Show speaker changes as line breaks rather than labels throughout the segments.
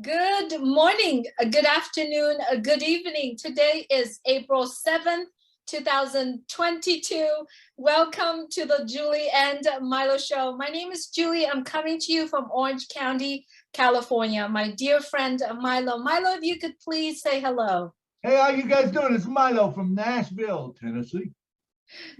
Good morning, a good afternoon, a good evening. Today is April 7th, 2022. Welcome to the Julie and Milo show. My name is Julie. I'm coming to you from Orange County, California. My dear friend, Milo. Milo, if you could please say hello.
Hey, how you guys doing? It's Milo from Nashville, Tennessee.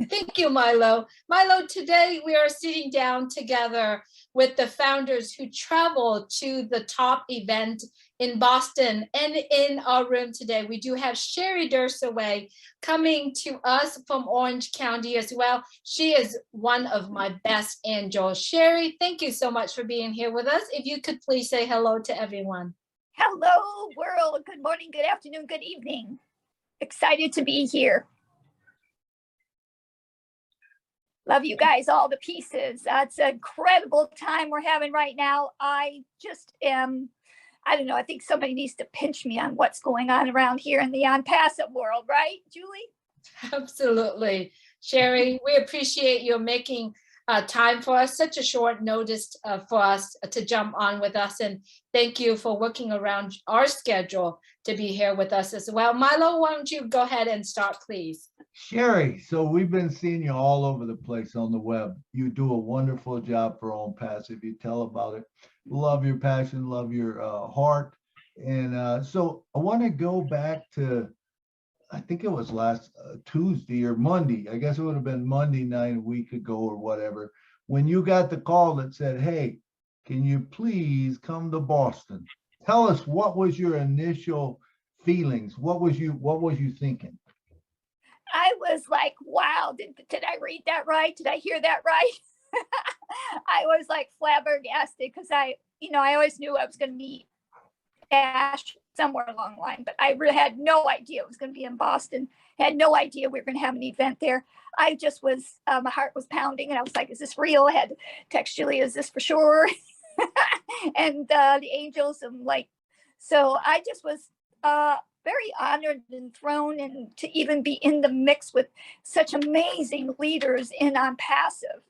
Thank you, Milo. Milo, today we are sitting down together with the founders who traveled to the top event in Boston. And in our room today, we do have Sherry Derseweh coming to us from Orange County as well. She is one of my best angels. Sherry, thank you so much for being here with us. If you could please say hello to everyone.
Hello, world. Good morning, good afternoon, good evening. Excited to be here. Love you guys, all the pieces. It's an incredible time we're having right now. I just am, I don't know, I think somebody needs to pinch me on what's going on around here in the on-passive world, right, Julie?
Absolutely. Sherry, we appreciate you making time for us, such a short notice for us to jump on with us. And thank you for working around our schedule to be here with us as well. Milo, why don't you go ahead and start, please?
Sherry, so we've been seeing you all over the place on the web. You do a wonderful job for On Passive. You tell about it. Love your passion, love your heart. And so I want to go back to, I think it was last Tuesday or Monday. I guess it would have been Monday night a week ago or whatever, when you got the call that said, hey, can you please come to Boston? Tell us, what was your initial feelings? What was you thinking?
I was like, wow, did I read that right? Did I hear that right? I was like flabbergasted because I always knew I was going to meet Ash somewhere along the line, but I really had no idea it was going to be in Boston. Had no idea we were going to have an event there. I just was, my heart was pounding and I was like, is this real? I had to text Julie, is this for sure? And the angels, and like, so I just was very honored and thrown, and to even be in the mix with such amazing leaders in On Passive.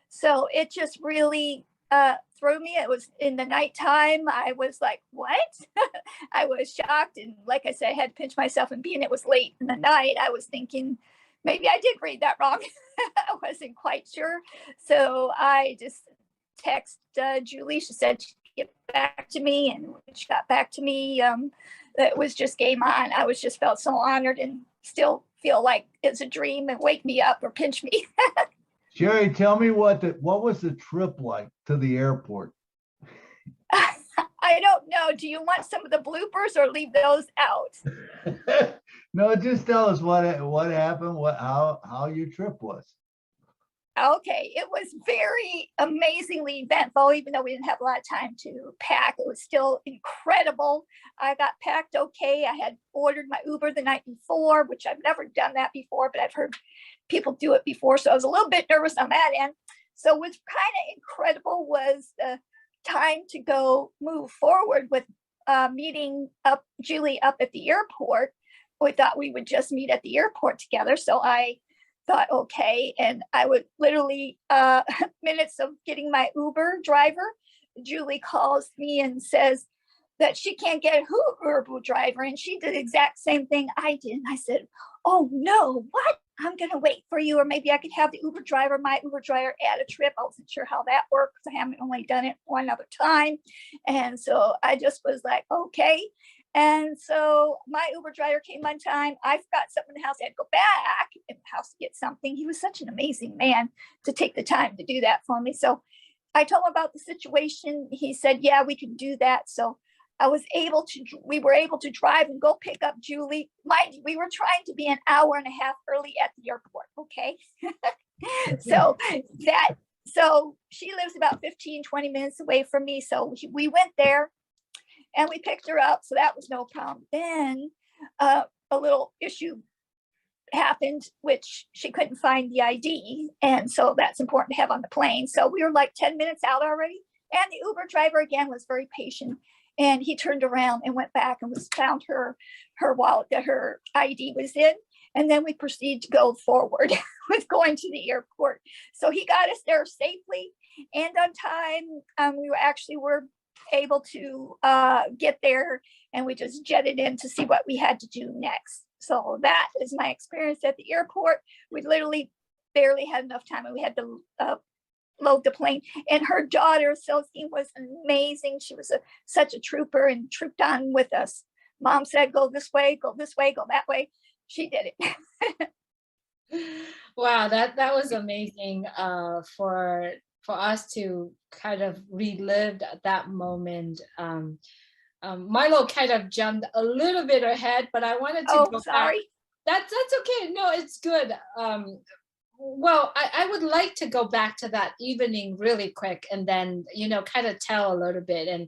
So it just really threw me. It was in the nighttime. I was like, what? I was shocked. And like I said, I had to pinch myself, and being it was late in the night, I was thinking, maybe I did read that wrong. I wasn't quite sure. So I just texted Julie. She said she'd get back to me, and when she got back to me, it was just game on. I was just felt so honored, and still feel like it's a dream, and wake me up or pinch me.
Sherry, tell me what was the trip like to the airport?
I don't know. Do you want some of the bloopers or leave those out?
No, just tell us what happened, how your trip was.
Okay, it was very amazingly eventful, even though we didn't have a lot of time to pack. It was still incredible. I got packed okay. I had ordered my Uber the night before, which I've never done that before, but I've heard people do it before. So I was a little bit nervous on that end. So what's kind of incredible was the time to go move forward with meeting up Julie up at the airport. We thought we would just meet at the airport together. So I thought, okay. And I would literally, minutes of getting my Uber driver, Julie calls me and says that she can't get her Uber driver. And she did the exact same thing I did. And I said, oh no, what? I'm going to wait for you. Or maybe I could have my Uber driver add a trip. I wasn't sure how that worked because I haven't only done it one other time. And so I just was like, okay. And so my Uber driver came on time. I forgot something in the house. I had to go back in the house to get something. He was such an amazing man to take the time to do that for me. So I told him about the situation. He said, yeah, we can do that. So we were able to drive and go pick up Julie. Mind you, we were trying to be an hour and a half early at the airport. Okay. So she lives about 15-20 minutes away from me. So we went there and we picked her up. So that was no problem. Then a little issue happened, which she couldn't find the ID. And so that's important to have on the plane. So we were like 10 minutes out already. And the Uber driver again was very patient. And he turned around and went back and found her wallet that her ID was in. And then we proceeded to go forward with going to the airport. So he got us there safely and on time. We were able to get there, and we just jetted in to see what we had to do next. So that is my experience at the airport. We literally barely had enough time, and we had to load the plane. And her daughter, Celestine, was amazing. She was such a trooper and trooped on with us. Mom said, go this way, go that way. She did it.
Wow, that was amazing for us to kind of relive that moment. Milo kind of jumped a little bit ahead, but I wanted to go
sorry.
back. That's okay. No, it's good. Well, I would like to go back to that evening really quick, and then, you know, kind of tell a little bit. And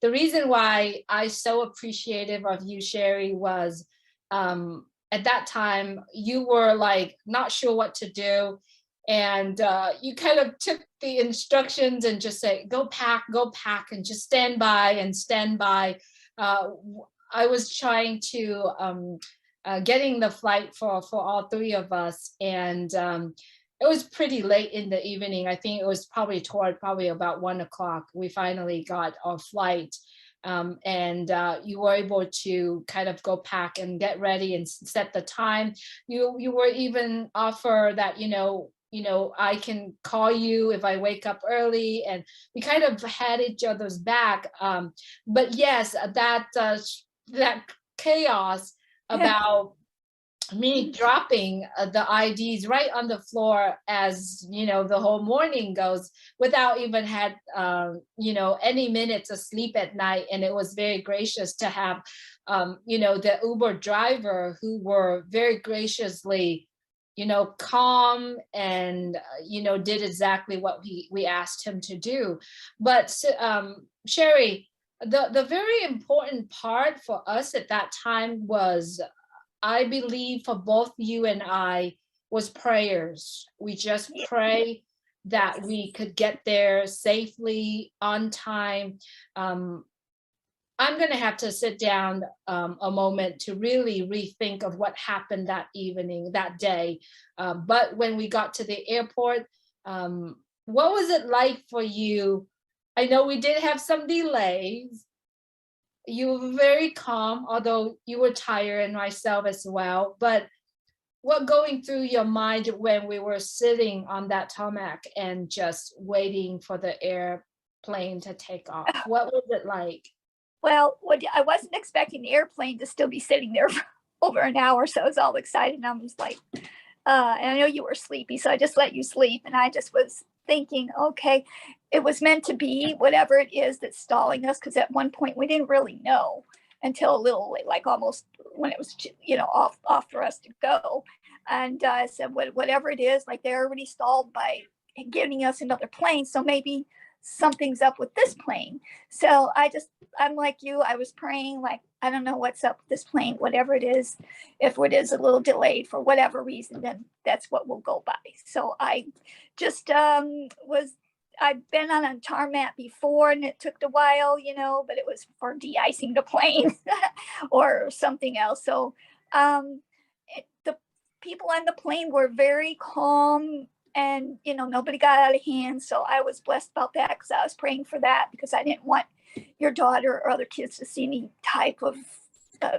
the reason why I so appreciative of you, Sherry, was at that time you were like not sure what to do, and you kind of took the instructions and just say, go pack, and just stand by and stand by. I was trying to getting the flight for all three of us, and it was pretty late in the evening. I think it was probably about 1 o'clock. We finally got our flight, and you were able to kind of go pack and get ready and set the time. You were even offer that, you know, I can call you if I wake up early, and we kind of had each other's back. But yes, that chaos about me dropping the IDs right on the floor, as you know, the whole morning goes, without even had you know, any minutes of sleep at night. And it was very gracious to have you know, the Uber driver who were very graciously, you know, calm, and you know, did exactly what we asked him to do. But Sherry, the very important part for us at that time was, I believe for both you and I, was prayers. We just pray that we could get there safely, on time. I'm going to have to sit down a moment to really rethink of what happened that evening, that day. But when we got to the airport, what was it like for you? I know we did have some delays. You were very calm, although you were tired, and myself as well. But what going through your mind when we were sitting on that tarmac and just waiting for the airplane to take off? What was it like?
Well, I wasn't expecting the airplane to still be sitting there for over an hour, so I was all excited. And I was like, and I know you were sleepy, so I just let you sleep. And I just was thinking, okay, it was meant to be, whatever it is that's stalling us, because at one point we didn't really know until a little late, like almost when it was, you know, off for us to go. And I said, whatever it is, like they're already stalled by giving us another plane, so maybe something's up with this plane. So I'm like you, I was praying, like, I don't know what's up with this plane, whatever it is. If it is a little delayed for whatever reason, then that's what we'll go by. So I just I've been on a tarmac before, and it took a while, you know, but it was for de-icing the plane or something else. So the people on the plane were very calm, and, you know, nobody got out of hand. So I was blessed about that, because I was praying for that, because I didn't want your daughter or other kids to see any type of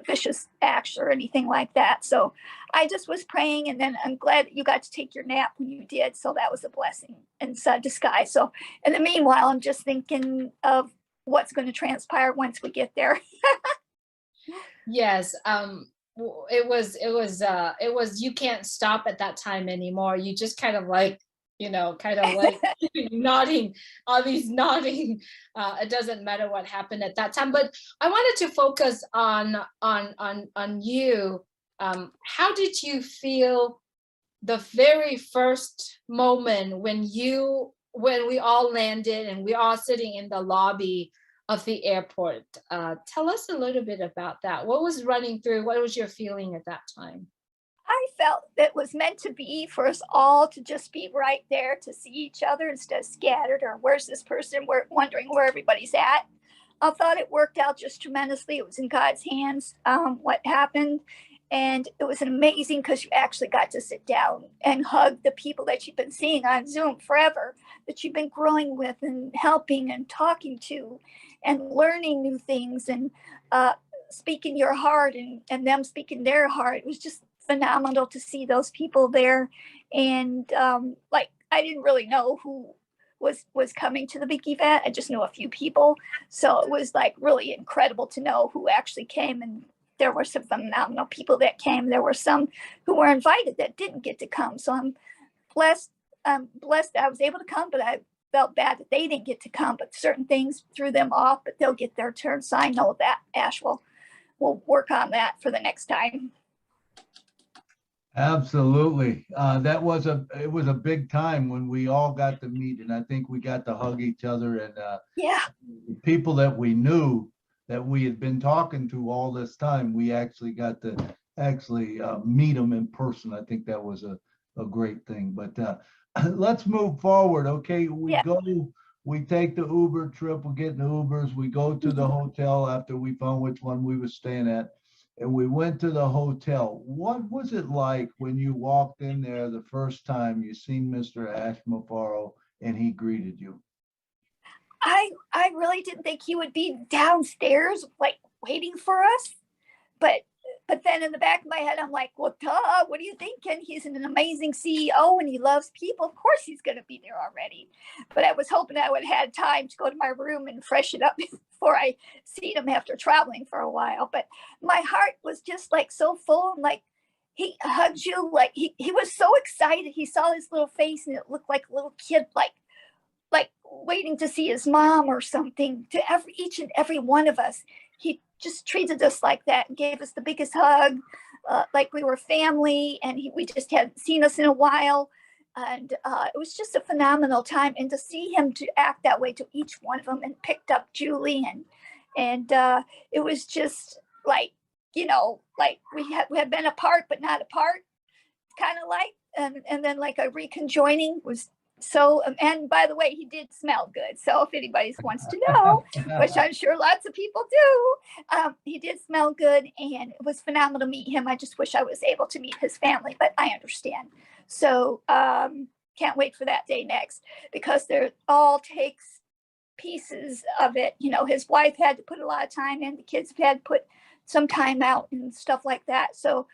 vicious acts or anything like that. So I just was praying, and then I'm glad that you got to take your nap when you did. So that was a blessing in disguise. So in the meanwhile, I'm just thinking of what's going to transpire once we get there.
Yes. It was you can't stop at that time anymore. You just kind of like, you know, kind of like nodding, all these nodding. It doesn't matter what happened at that time. But I wanted to focus on you. How did you feel the very first moment when we all landed and we all sitting in the lobby of the airport? Tell us a little bit about that. What was running through? What was your feeling at that time?
I felt it was meant to be for us all to just be right there to see each other instead of scattered, or where's this person? We're wondering where everybody's at. I thought it worked out just tremendously. It was in God's hands, what happened. And it was amazing, because you actually got to sit down and hug the people that you've been seeing on Zoom forever, that you've been growing with and helping and talking to. and learning new things and speaking your heart and them speaking their heart. It was just phenomenal to see those people there. And like, I didn't really know who was coming to the big event. I just knew a few people. So it was like really incredible to know who actually came. And there were some phenomenal people that came. There were some who were invited that didn't get to come. So I'm blessed that I was able to come, but I felt bad that they didn't get to come, but certain things threw them off, but they'll get their turn. So I know that Ash will work on that for the next time.
Absolutely. It was a big time when we all got to meet, and I think we got to hug each other, and
Yeah.
people that we knew that we had been talking to all this time, we actually got to meet them in person. I think that was a great thing. But let's move forward. Okay, we take the Uber trip, we get in the Ubers, we go to the hotel after we found which one we were staying at. And we went to the hotel. What was it like when you walked in there the first time you seen Mr. Ash Mufareh and he greeted you?
I really didn't think he would be downstairs, like waiting for us. But then in the back of my head, I'm like, well, duh, what are you thinking? He's an amazing CEO and he loves people. Of course he's going to be there already. But I was hoping I would have had time to go to my room and freshen up before I see him after traveling for a while. But my heart was just like so full. And like, he hugged you. Like he was so excited. He saw his little face and it looked like a little kid, like waiting to see his mom or something. To each and every one of us, he just treated us like that and gave us the biggest hug, like we were family, and we just hadn't seen us in a while. And it was just a phenomenal time. And to see him to act that way to each one of them, and picked up Julie, and it was just like, you know, like we had been apart but not apart, kind of like, and then like a reconjoining was. So, and by the way, he did smell good. So if anybody wants to know, which I'm sure lots of people do, he did smell good, and it was phenomenal to meet him. I just wish I was able to meet his family, but I understand. So can't wait for that day next, because there all takes pieces of it. You know, his wife had to put a lot of time in. The kids have had to put some time out and stuff like that. So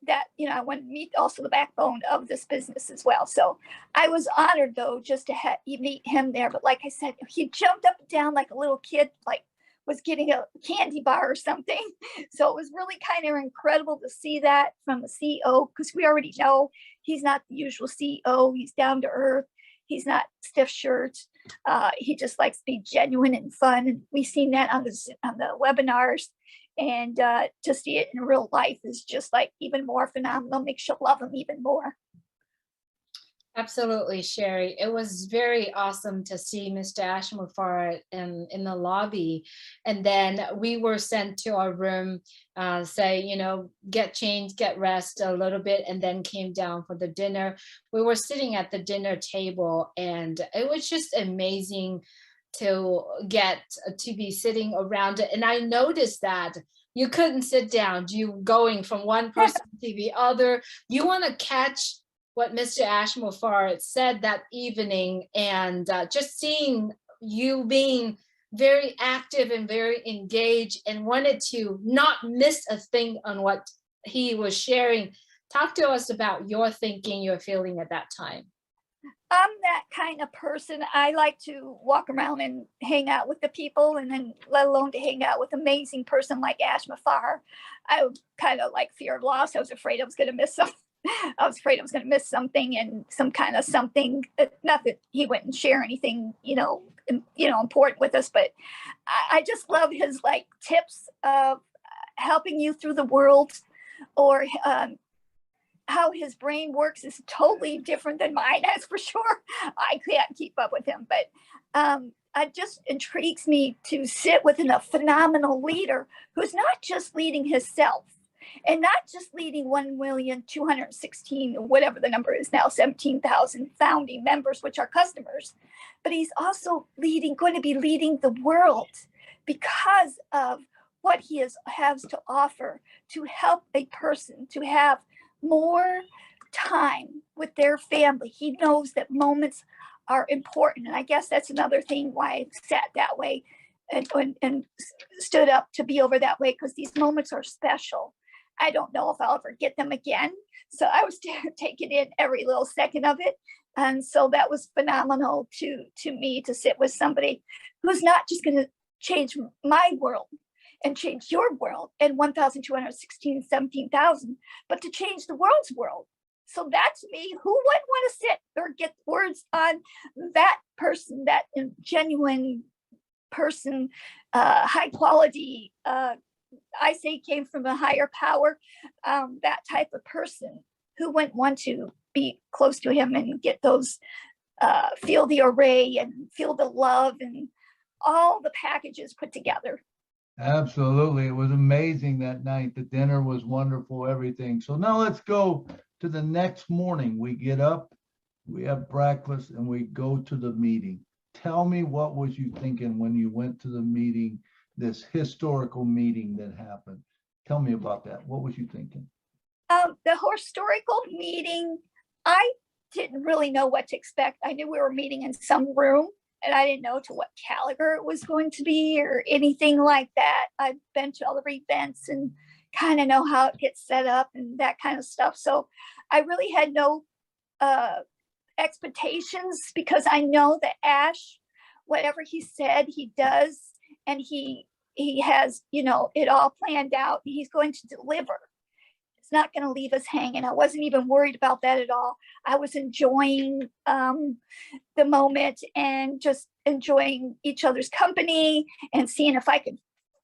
that, you know, I want to meet also the backbone of this business as well. So I was honored though, just to meet him there. But like I said, he jumped up and down like a little kid, like was getting a candy bar or something. So it was really kind of incredible to see that from the CEO, because we already know he's not the usual CEO. He's down to earth. He's not stiff shirts. He just likes to be genuine and fun. And we've seen that on the webinars. And to see it in real life is just like even more phenomenal, makes you love him even more.
Absolutely, Sherry. It was very awesome to see Mr. Ash Mufareh in the lobby. And then we were sent to our room, say, you know, get changed, get rest a little bit, and then came down for the dinner. We were sitting at the dinner table, and it was just amazing to get to be sitting around it. And I noticed that you couldn't sit down. You going from one person to the other. You want to catch what Mr. Ash Mufareh said that evening, and just seeing you being very active and very engaged and wanted to not miss a thing on what he was sharing. Talk to us about your thinking, your feeling at that time.
I'm that kind of person. I like to walk around and hang out with the people, and then let alone to hang out with an amazing person like Ash Mufareh. I kind of like fear of loss. I was afraid I was going to miss something. I was afraid I was going to miss something, and some kind of something. Not that he wouldn't share anything, important with us, but I just love his like tips of helping you through the world, or how his brain works is totally different than mine. That's for sure. I can't keep up with him, but it just intrigues me to sit with a phenomenal leader who's not just leading himself. And not just leading 1,216,000, whatever the number is now, 17,000 founding members, which are customers, but he's also going to be leading the world because of what he has to offer to help a person to have more time with their family. He knows that moments are important. And I guess that's another thing why I sat that way. and stood up to be over that way, because these moments are special. I don't know if I'll ever get them again. So I was taking in every little second of it. And so that was phenomenal to me, to sit with somebody who's not just going to change my world and change your world and 1,216, 17,000, but to change the world's world. So that's me. Who wouldn't want to sit or get words on that person, that genuine person, high quality, I say came from a higher power, that type of person. Who wouldn't want to be close to him and get those, feel the array and feel the love and all the packages put together.
Absolutely. It was amazing that night. The dinner was wonderful, everything. So now let's go to the next morning. We get up, we have breakfast, and we go to the meeting. Tell me, what was you thinking when you went to the meeting, this historical meeting that happened? Tell me about that. What was you thinking?
The historical meeting, I didn't really know what to expect. I knew we were meeting in some room, and I didn't know to what caliber it was going to be or anything like that. I've been to other events and kind of know how it gets set up and that kind of stuff. So I really had no expectations, because I know that Ash, whatever he said, he does, and he has, you know, it all planned out. He's going to deliver. It's not going to leave us hanging. I wasn't even worried about that at all. I was enjoying the moment and just enjoying each other's company and seeing if I could,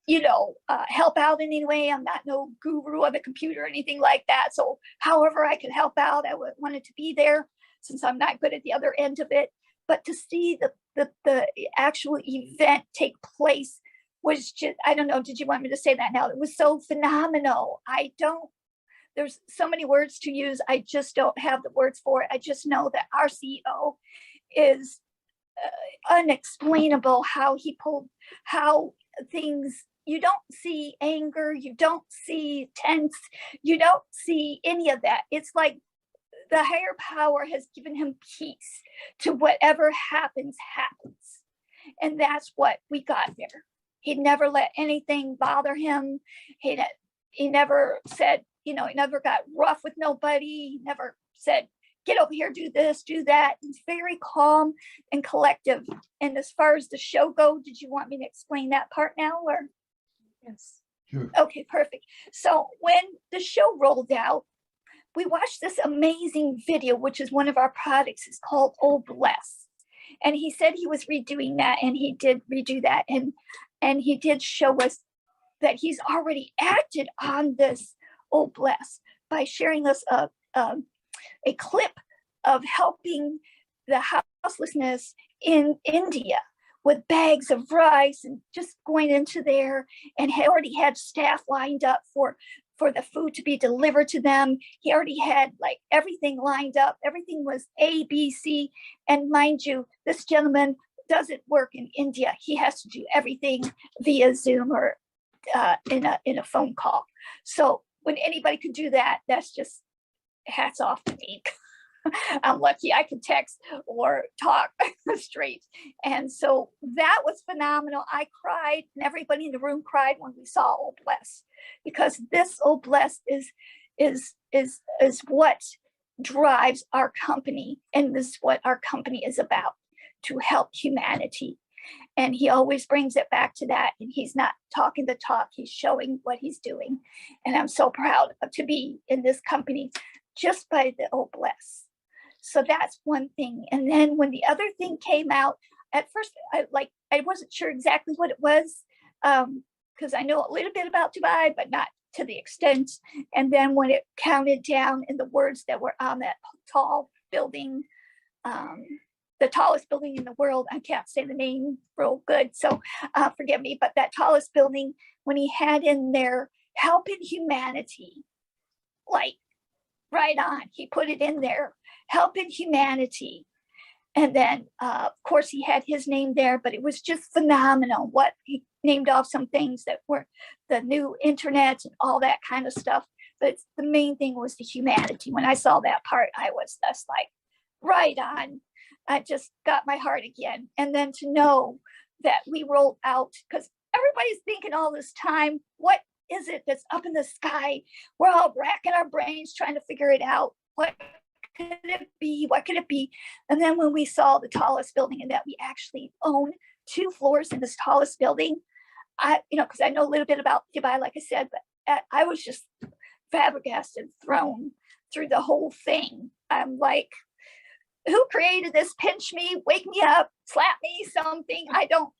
you know, help out in any way. I'm not no guru on the computer or anything like that. So however I could help out, I wanted to be there, since I'm not good at the other end of it. But to see the actual event take place was just, I don't know, did you want me to say that now? It was so phenomenal. There's so many words to use. I just don't have the words for it. I just know that our CEO is unexplainable, how things, you don't see anger, you don't see tense, you don't see any of that. It's like the higher power has given him peace to whatever happens. And that's what we got there. He never let anything bother him. He never said, you know, he never got rough with nobody. He never said, get over here, do this, do that. He's very calm and collective. And as far as the show go, did you want me to explain that part now, or?
Yes.
Sure.
Okay, perfect. So when the show rolled out, we watched this amazing video, which is one of our products. It's called Oh Bless. And he said he was redoing that, and he did redo that. And he did show us that he's already acted on this Oh Bless by sharing us a clip of helping the houselessness in India with bags of rice, and just going into there, and he already had staff lined up for the food to be delivered to them. He already had like everything lined up. Everything was A, B, C. And mind you, this gentleman doesn't work in India. He has to do everything via Zoom or in a phone call. So when anybody could do that, that's just hats off to me. I'm lucky I could text or talk straight. And so that was phenomenal. I cried, and everybody in the room cried when we saw Oh Bless, because this Oh Bless is what drives our company, and this is what our company is about, to help humanity. And he always brings it back to that, and he's not talking the talk, he's showing what he's doing. And I'm so proud to be in this company just by the Oh Bless. So that's one thing. And then when the other thing came out, at first I wasn't sure exactly what it was, because I know a little bit about Dubai, but not to the extent. And then when it counted down in the words that were on that tall building, the tallest building in the world, I can't say the name real good, so forgive me, but that tallest building, when he had in there helping humanity, like right on, he put it in there, helping humanity. And then of course he had his name there, but it was just phenomenal. What he named off some things that were the new internet and all that kind of stuff, but the main thing was the humanity. When I saw that part, I was just like, right on. I just got my heart again. And then to know that we rolled out, because everybody's thinking all this time, what is it that's up in the sky? We're all racking our brains trying to figure it out. What could it be? What could it be? And then when we saw the tallest building, and that we actually own 2 floors in this tallest building, because I know a little bit about Dubai, like I said, but I was just flabbergasted, thrown through the whole thing. I'm like, who created this? Pinch me, wake me up, slap me, something. I don't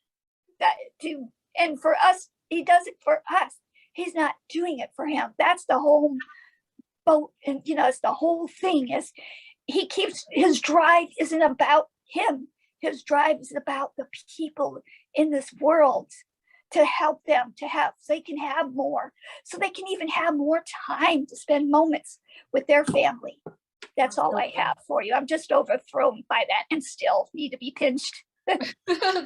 do. And for us, he does it for us. He's not doing it for him. That's the whole boat. And, it's the whole thing is he keeps, his drive isn't about him. His drive is about the people in this world, to help them so they can have more, so they can even have more time to spend moments with their family. That's all I have for you. I'm just overthrown by that and still need to be pinched.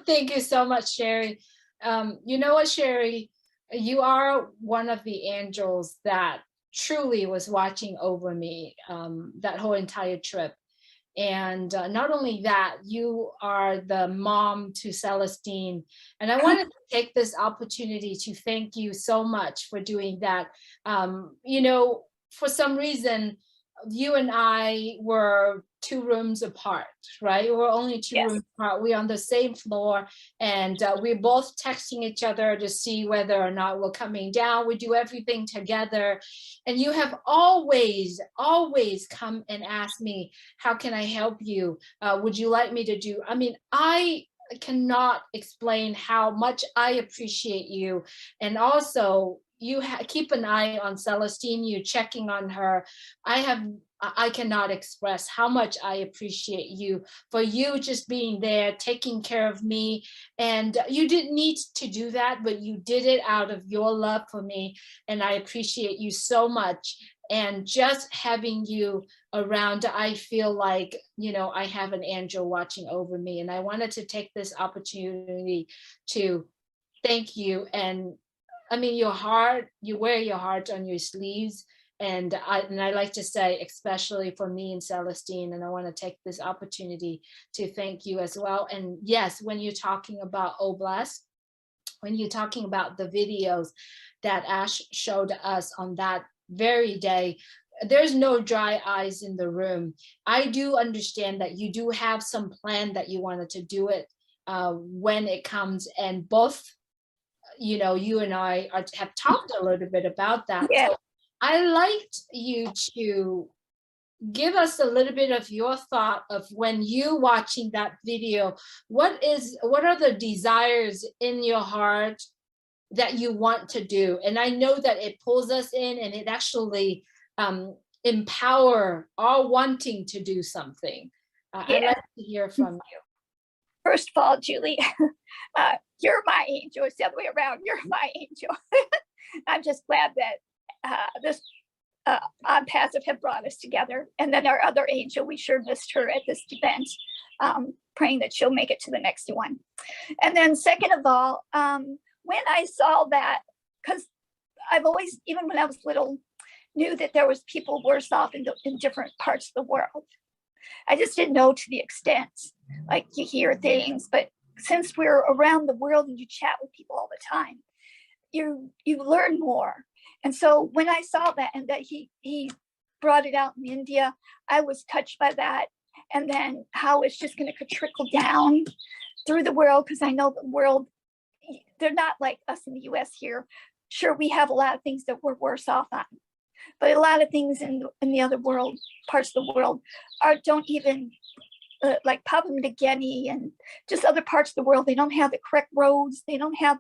Thank you so much, Sherry. You know what, Sherry, you are one of the angels that truly was watching over me that whole entire trip. And not only that, you are the mom to Celestine. And I wanted to take this opportunity to thank you so much for doing that. For some reason, you and I were 2 rooms apart, right? We're only 2
Yes.
rooms apart. We're on the same floor, and we're both texting each other to see whether or not we're coming down. We do everything together. And you have always come and asked me, how can I help you? Would you like me to do? I mean, I cannot explain how much I appreciate you. And also, you keep an eye on Celestine, you checking on her. I cannot express how much I appreciate you for you just being there, taking care of me. And you didn't need to do that, but you did it out of your love for me. And I appreciate you so much. And just having you around, I feel like, I have an angel watching over me. And I wanted to take this opportunity to thank you. And I mean, your heart, you wear your heart on your sleeves. And I like to say, especially for me and Celestine, and I want to take this opportunity to thank you as well. And yes, when you're talking about Oblast, when you're talking about the videos that Ash showed us on that very day, there's no dry eyes in the room. I do understand that you do have some plan that you wanted to do it when it comes, and both you and I have talked a little bit about that.
Yeah.
So I liked you to give us a little bit of your thought of when you watching that video, what are the desires in your heart that you want to do? And I know that it pulls us in, and it actually empower our wanting to do something. I'd like to hear from you.
First of all, Julie, you're my angel. It's the other way around. You're my angel. I'm just glad that this Odd Passive have brought us together. And then our other angel, we sure missed her at this event, praying that she'll make it to the next one. And then second of all, when I saw that, because I've always, even when I was little, knew that there was people worse off in different parts of the world. I just didn't know to the extent, like you hear things, but since we're around the world and you chat with people all the time, you learn more. And so when I saw that, and that he brought it out in India, I was touched by that. And then how it's just going to trickle down through the world, because I know the world, they're not like us in the US here. Sure, we have a lot of things that we're worse off on, but a lot of things in the other world, parts of the world, don't even, like Papua New Guinea and just other parts of the world, they don't have the correct roads. They don't have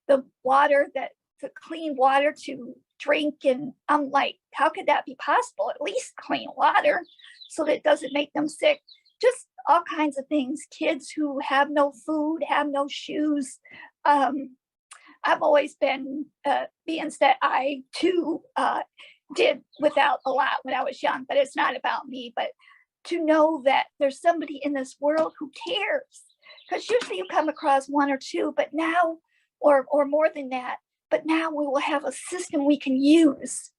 the water, the clean water to drink. And I'm like, how could that be possible? At least clean water so that it doesn't make them sick. Just all kinds of things. Kids who have no food, have no shoes. I've always been beings that I too did without a lot when I was young, but it's not about me, but to know that there's somebody in this world who cares, because usually you come across one or two, but now, or more than that, but now we will have a system we can use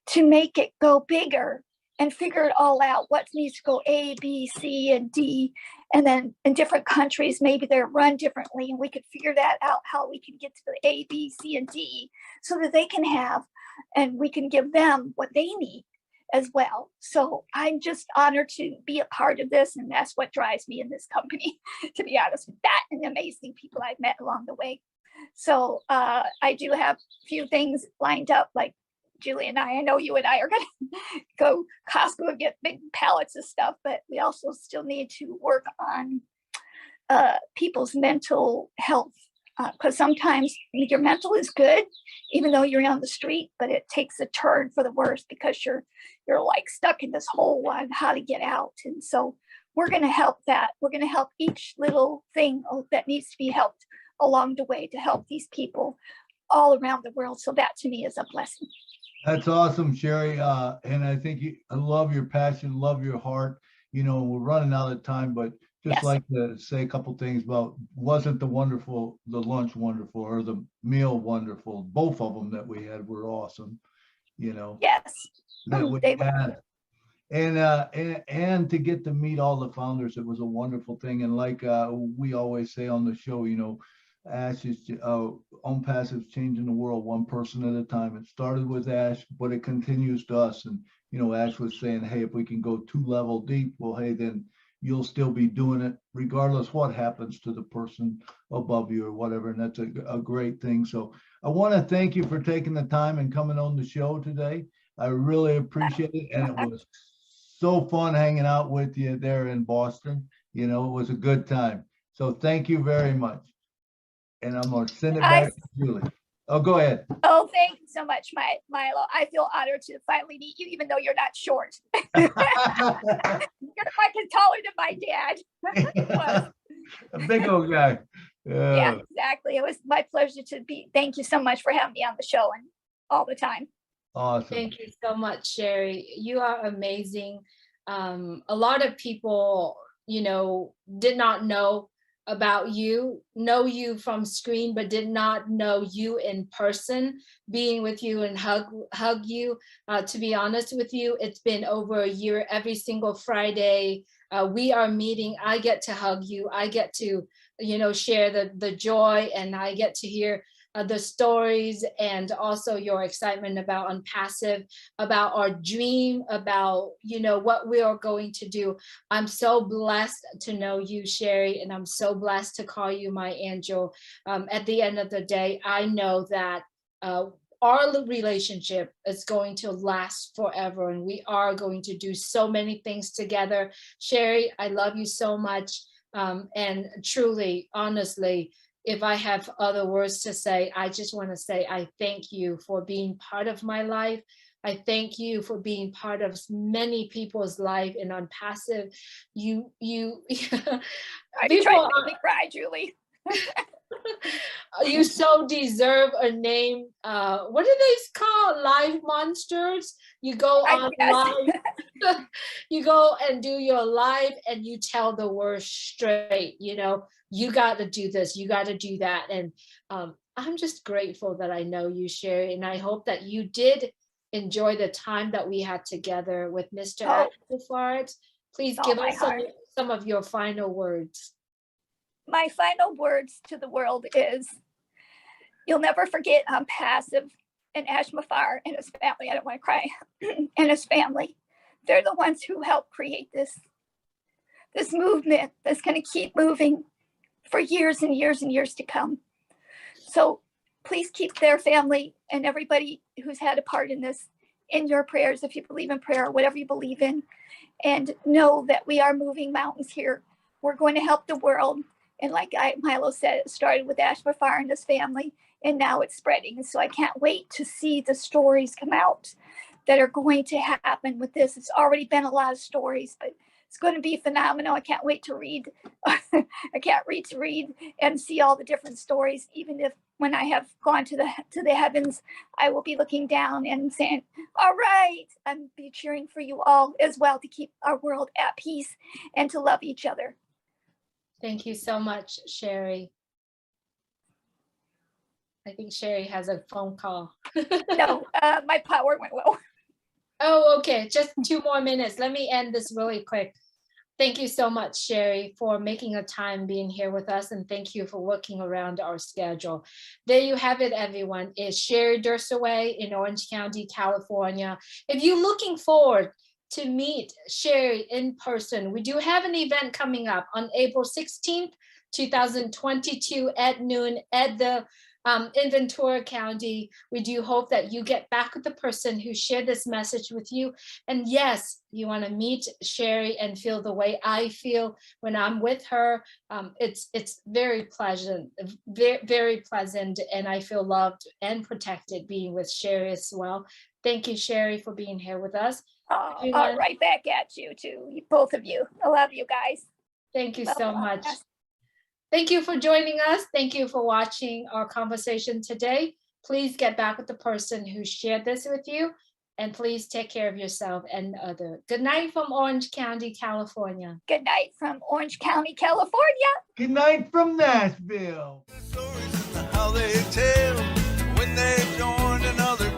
to make it go bigger and figure it all out. What needs to go A, B, C, and D. And then in different countries, maybe they're run differently, and we could figure that out, how we can get to the A, B, C, and D so that they can have, and we can give them what they need as well. So I'm just honored to be a part of this, and that's what drives me in this company, to be honest with that, and the amazing people I've met along the way. So I do have a few things lined up, like Julie and I know you and I are going to go Costco and get big pallets of stuff, but we also still need to work on people's mental health, because sometimes your mental is good, even though you're on the street, but it takes a turn for the worse because you're like stuck in this hole on how to get out. And so we're going to help that. We're going to help each little thing that needs to be helped along the way to help these people all around the world. So that to me is a blessing.
That's awesome, Sherry. And I think I love your passion, love your heart. You know, we're running out of time, but just like to say a couple things about, wasn't the lunch wonderful, or the meal wonderful? Both of them that we had were awesome, you know.
Yes.
That we had. And to get to meet all the founders, it was a wonderful thing. And like we always say on the show, you know, Ash is Own Passive's changing the world one person at a time. It started with Ash, but it continues to us. And you know, Ash was saying, hey, if we can go 2 level deep, well, hey, then you'll still be doing it regardless what happens to the person above you or whatever. And that's a great thing. So I want to thank you for taking the time and coming on the show today. I really appreciate it. And it was so fun hanging out with you there in Boston. You know, it was a good time. So thank you very much. And I'm going to send it back to Julie. Oh, go ahead.
Oh, thank you so much, Milo. I feel honored to finally meet you, even though you're not short. You're fucking taller than my dad.
A big old guy.
Yeah, exactly. It was my pleasure to be. Thank you so much for having me on the show and all the time.
Awesome.
Thank you so much, Sherry. You are amazing. A lot of people, you know, did not know about you, know you from screen, but did not know you in person, being with you and hug you. To be honest with you, it's been over a year. Every single Friday, we are meeting. I get to hug you. I get to, you know, share the joy, and I get to hear the stories, and also your excitement about Unpassive, about our dream, about, you know, what we are going to do. I'm so blessed to know you, Sherry, and I'm so blessed to call you my angel. At the end of the day, I know that our relationship is going to last forever, and we are going to do so many things together. Sherry, I love you so much. And truly, honestly, if I have other words to say, I just want to say I thank you for being part of my life. I thank you for being part of many people's life in Unpassive. You
I tried to make me cry, Julie.
You so deserve a name. What do they call live monsters? You go on live, you go and do your live, and you tell the words straight. You know, you got to do this, you got to do that. And I'm just grateful that I know you, Sherry, and I hope that you did enjoy the time that we had together with Mr. Mufareh. Please give us some of your final words.
My final words to the world is, you'll never forget Passive and Ash Mufareh and his family. I don't want to cry. And his family. They're the ones who helped create this movement that's going to keep moving for years and years and years to come. So please keep their family and everybody who's had a part in this in your prayers, if you believe in prayer or whatever you believe in. And know that we are moving mountains here. We're going to help the world. And like Milo said, it started with Ash Mufareh and his family, and now it's spreading. And so I can't wait to see the stories come out that are going to happen with this. It's already been a lot of stories, but it's going to be phenomenal. I can't wait to read. I can't wait to read and see all the different stories. Even if when I have gone to the heavens, I will be looking down and saying, all right, I'm be cheering for you all as well, to keep our world at peace and to love each other.
Thank you so much, Sherry. I think Sherry has a phone call.
No, my power went low.
Oh, okay. Just 2 more minutes. Let me end this really quick. Thank you so much, Sherry, for making a time being here with us. And thank you for working around our schedule. There you have it, everyone. Is Sherry Derseweh in Orange County, California. If you're looking forward to meet Sherry in person, we do have an event coming up on April 16th, 2022 at noon at the in Ventura County. We do hope that you get back with the person who shared this message with you. And yes, you want to meet Sherry and feel the way I feel when I'm with her. It's very pleasant, very pleasant, and I feel loved and protected being with Sherry as well. Thank you, Sherry, for being here with us.
All right, back at you too, both of you. I love you guys.
Thank you so much. Thank you for joining us. Thank you for watching our conversation today. Please get back with the person who shared this with you, and please take care of yourself and other. Good night from Orange County, California.
Good night from Orange County, California.
Good night from Nashville.
Stories and how they tell when they joined another